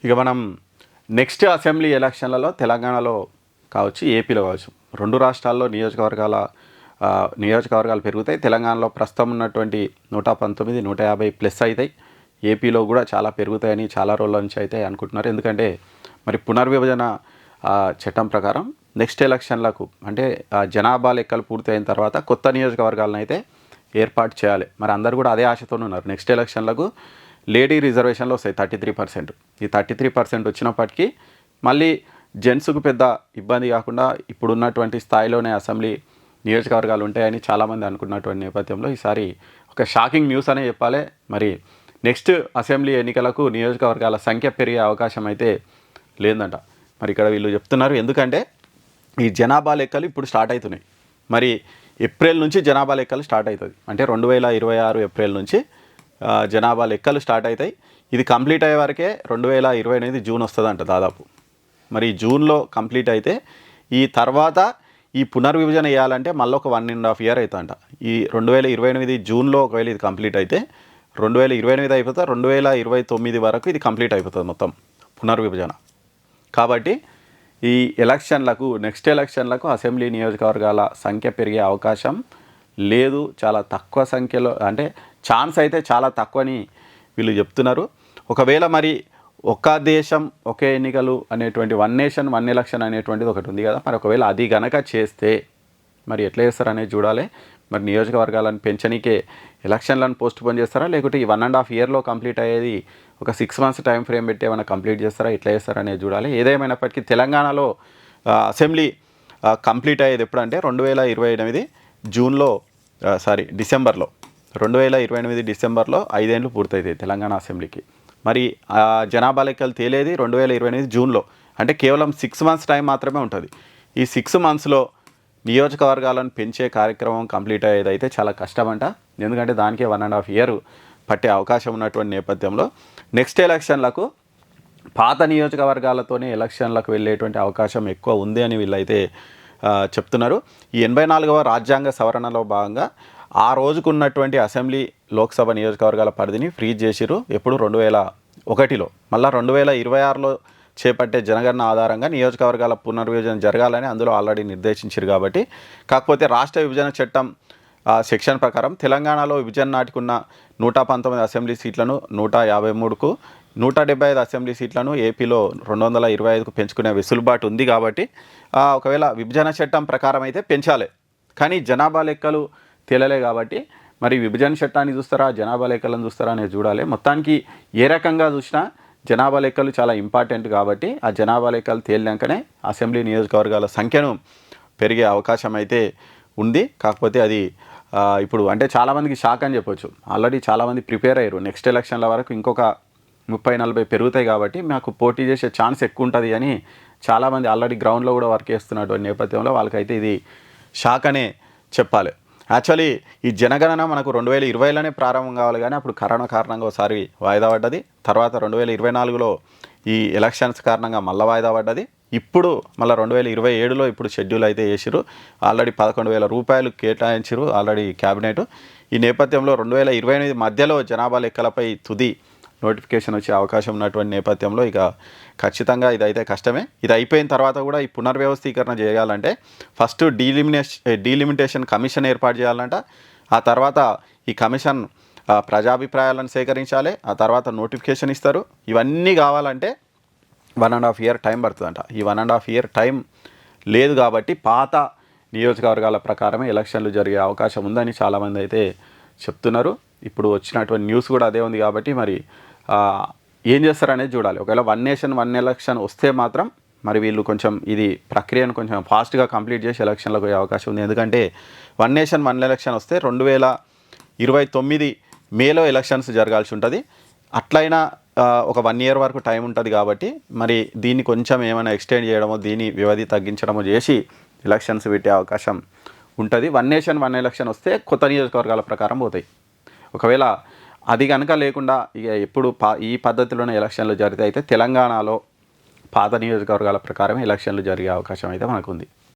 ఇక మనం next assembly ఎలక్షన్లలో తెలంగాణలో కావచ్చు, ఏపీలో కావచ్చు, రెండు రాష్ట్రాల్లో నియోజకవర్గాలు పెరుగుతాయి. తెలంగాణలో ప్రస్తుతం ఉన్నటువంటి 119, 150 ప్లస్ అవుతాయి. ఏపీలో కూడా చాలా పెరుగుతాయని చాలా రోజుల నుంచి అయితే అనుకుంటున్నారు. ఎందుకంటే మరి పునర్విభజన చట్టం ప్రకారం నెక్స్ట్ ఎలక్షన్లకు అంటే జనాభా లెక్కలు పూర్తయిన తర్వాత కొత్త నియోజకవర్గాలను అయితే ఏర్పాటు చేయాలి. మరి అందరూ కూడా అదే ఆశతో ఉన్నారు. నెక్స్ట్ ఎలక్షన్లకు లేడీ రిజర్వేషన్లు వస్తాయి 33%. ఈ 33% వచ్చినప్పటికీ మళ్ళీ జెంట్స్కు పెద్ద ఇబ్బంది కాకుండా ఇప్పుడున్నటువంటి స్థాయిలోనే అసెంబ్లీ నియోజకవర్గాలు ఉంటాయని చాలామంది అనుకున్నటువంటి నేపథ్యంలో ఈసారి ఒక షాకింగ్ న్యూస్ అనే చెప్పాలి. మరి నెక్స్ట్ అసెంబ్లీ ఎన్నికలకు నియోజకవర్గాల సంఖ్య పెరిగే అవకాశం అయితే లేదంట. మరి ఇక్కడ వీళ్ళు చెప్తున్నారు. ఎందుకంటే ఈ జనాభా లెక్కలు ఇప్పుడు స్టార్ట్ అవుతున్నాయి. మరి ఏప్రిల్ నుంచి జనాభా లెక్కలు స్టార్ట్ అవుతుంది. అంటే 2026 ఏప్రిల్ నుంచి జనాభా లెక్కలు స్టార్ట్ అవుతాయి. ఇది కంప్లీట్ అయ్యే వరకే 2028 జూన్ వస్తుందంట దాదాపు. మరి జూన్లో కంప్లీట్ అయితే ఈ తర్వాత ఈ పునర్విభజన వేయాలంటే మళ్ళీ ఒక 1.5 year అవుతుందంట. ఈ 2028 జూన్లో ఒకవేళ ఇది కంప్లీట్ అయితే 2028 అయిపోతే 2029 వరకు ఇది కంప్లీట్ అయిపోతుంది మొత్తం పునర్విభజన. కాబట్టి ఈ నెక్స్ట్ ఎలక్షన్లకు అసెంబ్లీ నియోజకవర్గాల సంఖ్య పెరిగే అవకాశం లేదు. చాలా తక్కువ సంఖ్యలో, అంటే ఛాన్స్ అయితే చాలా తక్కువని వీళ్ళు చెప్తున్నారు. ఒకవేళ మరి ఒక దేశం ఒకే ఎన్నికలు అనేటువంటి వన్ నేషన్ వన్ ఎలక్షన్ అనేటువంటిది ఒకటి ఉంది కదా, మరి ఒకవేళ అది గనక చేస్తే మరి ఎట్లా చేస్తారనేది చూడాలి. మరి నియోజకవర్గాలను పెంచనీకే ఎలక్షన్లను పోస్ట్ పోన్ చేస్తారా, లేకుంటే ఈ 1.5 yearలో కంప్లీట్ అయ్యేది ఒక 6 months టైం ఫ్రేమ్ పెట్టి ఏమైనా కంప్లీట్ చేస్తారా, ఎట్లా చేస్తారనేది చూడాలి. ఏదేమైనప్పటికీ తెలంగాణలో అసెంబ్లీ కంప్లీట్ అయ్యేది ఎప్పుడంటే 2028 డిసెంబర్లో 2028 డిసెంబర్లో 5 ఏళ్ళు పూర్తవుతాయి తెలంగాణ అసెంబ్లీకి. మరి జనాభా లెక్కలు తేలేది 2028 జూన్లో, అంటే కేవలం 6 months టైం మాత్రమే ఉంటుంది. ఈ 6 monthsలో నియోజకవర్గాలను పెంచే కార్యక్రమం కంప్లీట్ అయ్యేది అయితే చాలా కష్టమంట. ఎందుకంటే దానికే 1.5 year పట్టే అవకాశం ఉన్నటువంటి నేపథ్యంలో నెక్స్ట్ ఎలక్షన్లకు పాత నియోజకవర్గాలతోనే ఎలక్షన్లకు వెళ్ళేటువంటి అవకాశం ఎక్కువ ఉంది అని వీళ్ళైతే చెప్తున్నారు. ఈ 84వ రాజ్యాంగ సవరణలో భాగంగా ఆ రోజుకున్నటువంటి అసెంబ్లీ లోక్సభ నియోజకవర్గాల పరిధిని ఫ్రీజ్ చేసిరు. ఎప్పుడు 2001లో. మళ్ళీ 2026లో చేపట్టే జనగణన ఆధారంగా నియోజకవర్గాల పునర్విభజన జరగాలని అందులో ఆల్రెడీ నిర్దేశించారు. కాబట్టి కాకపోతే రాష్ట్ర విభజన చట్టం సెక్షన్ ప్రకారం తెలంగాణలో విభజన నాటికున్న 119 అసెంబ్లీ సీట్లను 153కు, 175 అసెంబ్లీ సీట్లను ఏపీలో 225కు పెంచుకునే వెసులుబాటు ఉంది. కాబట్టి ఒకవేళ విభజన చట్టం ప్రకారం అయితే పెంచాలి. కానీ జనాభా లెక్కలు తేలలే కాబట్టి మరి విభజన చట్టాన్ని చూస్తారా, జనాభా లెక్కలను చూస్తారా అనేది చూడాలి. మొత్తానికి ఏ రకంగా చూసినా జనాభా లెక్కలు చాలా ఇంపార్టెంట్ కాబట్టి ఆ జనాభా లెక్కలు తేలినాకనే అసెంబ్లీ నియోజకవర్గాల సంఖ్యను పెరిగే అవకాశం అయితే ఉంది. కాకపోతే అది ఇప్పుడు అంటే చాలామందికి షాక్ అని చెప్పొచ్చు. ఆల్రెడీ చాలామంది ప్రిపేర్ అయ్యారు. నెక్స్ట్ ఎలక్షన్ల వరకు ఇంకొక 30-40 పెరుగుతాయి కాబట్టి మాకు పోటీ చేసే ఛాన్స్ ఎక్కువ ఉంటుంది అని చాలామంది ఆల్రెడీ గ్రౌండ్లో కూడా వర్క్ చేస్తున్నటువంటి నేపథ్యంలో వాళ్ళకైతే ఇది షాక్ అనే చెప్పాలి. యాక్చువల్లీ ఈ జనగణన మనకు 2020లోనే ప్రారంభం కావాలి, కానీ అప్పుడు కరోనా కారణంగా ఒకసారి వాయిదా పడ్డది. తర్వాత 2024లో ఈ ఎలక్షన్స్ కారణంగా మళ్ళీ వాయిదా పడ్డది. ఇప్పుడు మళ్ళీ 2027లో ఇప్పుడు షెడ్యూల్ అయితే చేసిరు. ఆల్రెడీ 11,000 రూపాయలు కేటాయించారు ఆల్రెడీ క్యాబినెట్. ఈ నేపథ్యంలో 2028 మధ్యలో జనాభా లెక్కలపై తుది నోటిఫికేషన్ వచ్చే అవకాశం ఉన్నటువంటి నేపథ్యంలో ఇక ఖచ్చితంగా ఇదైతే కష్టమే. ఇది అయిపోయిన తర్వాత కూడా ఈ పునర్వ్యవస్థీకరణ చేయాలంటే ఫస్ట్ డీలిమిటేషన్ కమిషన్ ఏర్పాటు చేయాలంట. ఆ తర్వాత ఈ కమిషన్ ప్రజాభిప్రాయాలను సేకరించాలి. ఆ తర్వాత నోటిఫికేషన్ ఇస్తారు. ఇవన్నీ కావాలంటే 1.5 year టైం పడుతుందంట. ఈ 1.5 year టైం లేదు కాబట్టి పాత నియోజకవర్గాల ప్రకారమే ఎలక్షన్లు జరిగే అవకాశం ఉందని చాలామంది అయితే చెప్తున్నారు. ఇప్పుడు వచ్చినటువంటి న్యూస్ కూడా అదే ఉంది. కాబట్టి మరి ఏం చేస్తారనేది చూడాలి. ఒకవేళ వన్ నేషన్ వన్ ఎలక్షన్ వస్తే మాత్రం మరి వీళ్ళు కొంచెం ఇది ప్రక్రియను కొంచెం ఫాస్ట్గా కంప్లీట్ చేసి ఎలక్షన్లకు పోయే అవకాశం ఉంది. ఎందుకంటే వన్ నేషన్ వన్ ఎలక్షన్ వస్తే 2029 మేలో ఎలక్షన్స్ జరగాల్సి ఉంటుంది. అట్లయినా ఒక 1 year వరకు టైం ఉంటుంది. కాబట్టి మరి దీన్ని కొంచెం ఏమైనా ఎక్స్టెండ్ చేయడమో, దీని వ్యవధి తగ్గించడమో చేసి ఎలక్షన్స్ పెట్టే అవకాశం ఉంటుంది. వన్ నేషన్ వన్ ఎలక్షన్ వస్తే కొత్త నియోజకవర్గాల ప్రకారం పోతాయి. ఒకవేళ అది కనుక లేకుండా ఇక ఎప్పుడు ఈ పద్ధతిలోనే ఎలక్షన్లు జరిగితే అయితే తెలంగాణలో పాత నియోజకవర్గాల ప్రకారం ఎలక్షన్లు జరిగే అవకాశం అయితే మనకు ఉంది.